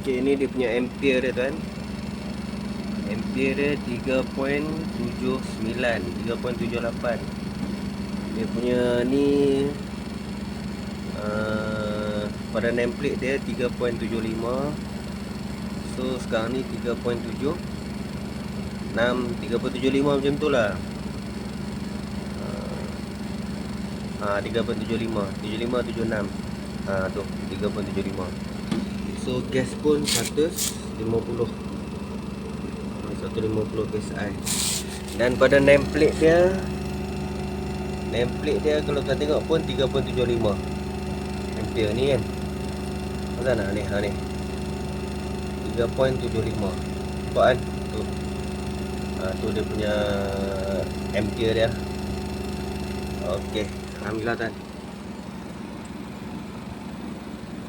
Okay, ni dia punya ampere dia tuan. Ampere dia 3.79, 3.78. Dia punya ni pada nameplate dia 3.75. So sekarang ni 3.76, 3.75 macam tu lah. 3.75, 75, 76. Tu 3.75. So gas pun 150 PSI. Dan pada nameplate dia kalau kita tengok pun 3.75 ampere ni kan. Macam mana ni? Ni 3.75. Nampak kan? Tu dia punya ampere dia. Okey, alhamdulillah tuan.